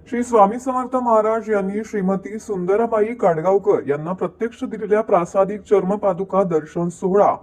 श्री स्वामी समर्थ महाराज यांनी श्रीमती सुंदराबाई काडगावकर यांना प्रत्यक्ष दिलेल्या प्रासादिक चर्मपादुका दर्शन सोहळा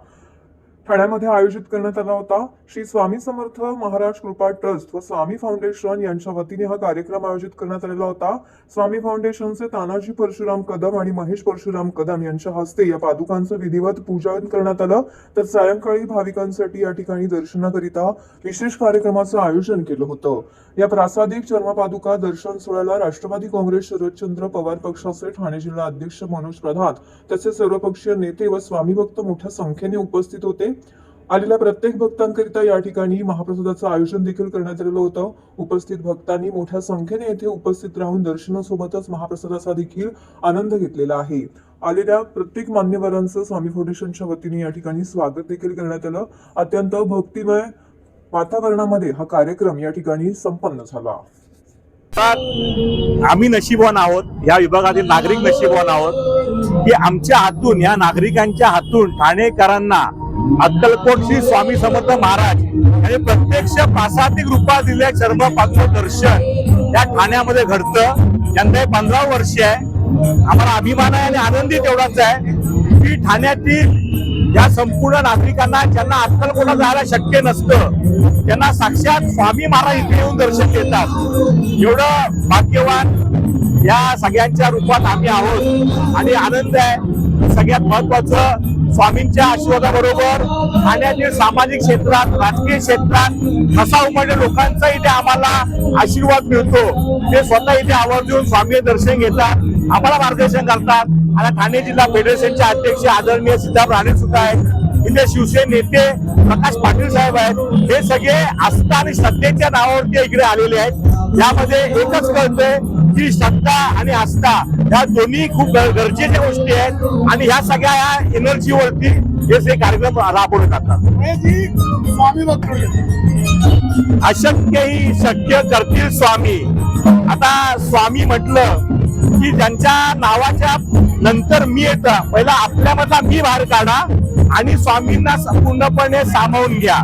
ठाण्यामध्ये आयोजित करण्यात आला होता। श्री स्वामी समर्थ महाराज कृपा ट्रस्ट व स्वामी फाउंडेशन यांच्या वतीने हा कार्यक्रम आयोजित करण्यात आलेला होता। स्वामी फाउंडेशनचे तानाजी परशुराम कदम आणि महेश परशुराम कदम यांच्या हस्ते या पादुकांचं विधिवत पूजन करण्यात आलं, तर सायंकाळी भाविकांसाठी या ठिकाणी दर्शनाकरिता विशेष कार्यक्रमाचं आयोजन केलं होतं। या प्रासादिक चर्मपादुका दर्शन सोहळ्याला राष्ट्रवादी काँग्रेस शरदचंद्र पवार पक्षाचे ठाणे जिल्हा अध्यक्ष मनोज प्रधान तसेच सर्वपक्षीय नेते व स्वामी भक्त मोठ्या संख्येने उपस्थित होते। आलेल्या प्रत्येक भक्तांकरिता या ठिकाणी महाप्रसादाचं आयोजन देखील करण्यात आलेलं होतं। उपस्थित भक्तांनी मोठ्या संख्येने येथे उपस्थित राहून दर्शनासोबतच महाप्रसादाचा देखील आनंद घेतलेला आहे। आलेल्या प्रत्येक मान्यवरांचं स्वामी फाउंडेशनच्या वतीने या ठिकाणी स्वागत देखील करण्यात आलं। अत्यंत भक्तिमय वातावरणामध्ये हा कार्यक्रम या ठिकाणी संपन्न झाला। आम्ही नशीबवान आहोत, या विभागातील नागरिक नशीबवान आहोत की आमच्या हातून, या नागरिकांच्या हातून ठाणेकरांना अक्कलकोट श्री स्वामी समर्थ महाराज आणि प्रत्यक्ष प्रासादिक रूपात दिलेल्या चर्मपादुका दर्शन या ठाण्यामध्ये घडतं। यंदा 15 वर्ष आहे। आम्हाला अभिमान आहे आणि आनंदी तेवढाच आहे की ठाण्यातील या संपूर्ण नागरिकांना ज्यांना अक्कलकोटला जायला शक्य नसतं त्यांना साक्षात स्वामी महाराज इथे येऊन दर्शन देतात। एवढं भाग्यवान या सगळ्यांच्या रूपात आम्ही आहोत आणि आनंद आहे। सगळ्यात महत्वाचं, स्वामींच्या आशीर्वादाबरोबर ठाण्यातील सामाजिक क्षेत्रात, राजकीय क्षेत्रात कसा उमटलेल्या लोकांचा इथे आम्हाला आशीर्वाद मिळतो। ते स्वतः इथे आवर्जून स्वामी दर्शन घेतात, आम्हाला मार्गदर्शन करतात। आणि ठाणे जिल्हा फेडरेशनचे अध्यक्ष आदरणीय सिद्धार्थ राणे सुद्धा आहेत, इथे शिवसेना नेते प्रकाश पाटील साहेब आहेत। हे सगळे आस्था आणि श्रद्धेच्या नावावरती इकडे आलेले आहेत। यामध्ये एकच कळतंय की श्रद्धा आणि आस्था या दोन्ही खूप गरजेच्या गोष्टी आहेत आणि ह्या सगळ्या या एनर्जीवरती हे कार्यक्रम राबवले जातात। अशक्य ही शक्य करतील स्वामी। आता स्वामी म्हटलं की ज्यांच्या नावाच्या नंतर मी येतं, पहिला आपल्यामधला मी बाहेर काढा आणि स्वामींना पूर्णपणे सामावून घ्या।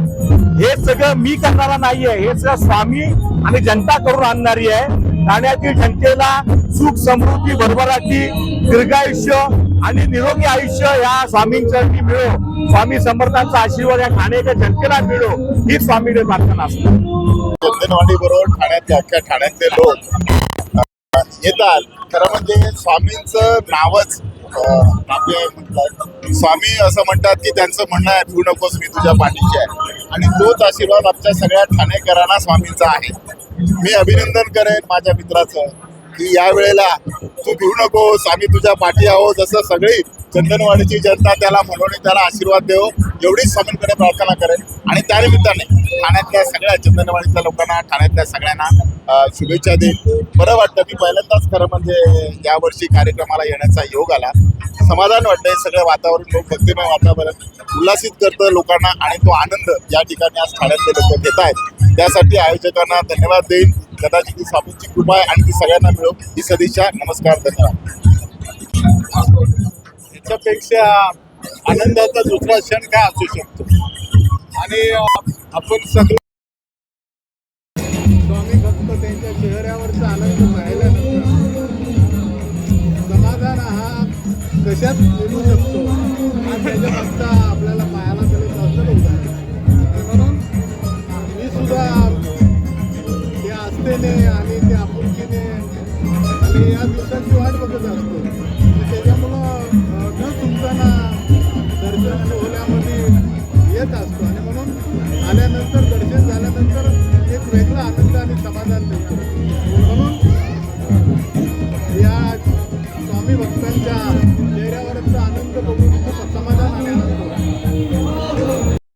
हे सगळं मी करणारा नाहीये, हे सगळं स्वामी आणि जनता करून आणणारी आहे। ठाण्यातील जनतेला सुख समृद्धी, भरभराटी, दीर्घायुष्य आणि निरोगी आयुष्य या स्वामींच्या मिळो, स्वामी समर्थांचा आशीर्वाद या ठाण्याच्या जनतेला मिळो, ही स्वामीने प्रार्थना असते। चंदनवाडी बरोबर ठाण्यातले अख्ख्या ठाण्यातले लोक येतात। खरं म्हणजे स्वामींचं नावच आपले म्हणतात। स्वामी असं म्हणतात की त्यांचं म्हणणं आहे, भिवू नकोस मी तुझ्या पाठीशी आहे, आणि तोच आशीर्वाद आमच्या सगळ्या ठाणेकरांना स्वामींचा आहे। मी अभिनंदन करेन माझ्या मित्राचं की या वेळेला तू भिवू नकोस, आम्ही तुझ्या पाठी आहोत, जसं सगळी चंदनवाडीची जनता त्याला म्हणून त्याला आशीर्वाद देव, एवढीच स्वामींकडे प्रार्थना करेन। आणि त्यानिमित्ताने ठाण्यातल्या सगळ्या चंदनवाडीच्या लोकांना, ठाण्यातल्या सगळ्यांना शुभेच्छा देईन। बरं वाटतं, मी पहिल्यांदाच खरं म्हणजे यावर्षी कार्यक्रमाला येण्याचा योग आला। समाधान वाटतंय, सगळं वातावरण खूप भक्तिमय वातावरण उल्हासित करतं लोकांना आणि तो आनंद या ठिकाणी आज ठाण्यातले लोक घेत आहेत। त्यासाठी आयोजकांना धन्यवाद देईन। कदाचित ती स्वामींची कृपा आहे आणि ती सगळ्यांना मिळो ही सदिच्छा। नमस्कार, धन्यवाद। याच्यापेक्षा आनंदाचा दुसरा क्षण काय असू शकतो? आणि आपण सगळे स्वामी भक्त त्यांच्या चेहऱ्यावरचा आनंद पाहिल्यानंतर समाधान हा कशात मिळू शकतो हा त्याच्यामागचा आपल्याला पाहायला मिळत असं उदाहरण। म्हणून मी सुद्धा त्या आस्थेने आणि त्या आपुलकीने आणि या दिवसांची वाट बघत असतो। त्याच्यामुळं न चुकताना दर्शन सोहळ्यामध्ये येत असतो आणि म्हणून आल्यानंतर, दर्शन झाल्यानंतर एक वेगळा आनंद आणि समाधान मिळतो। म्हणून या स्वामी भक्तांच्या चेहऱ्यावरचा आनंद बघून खूप समाधान आणि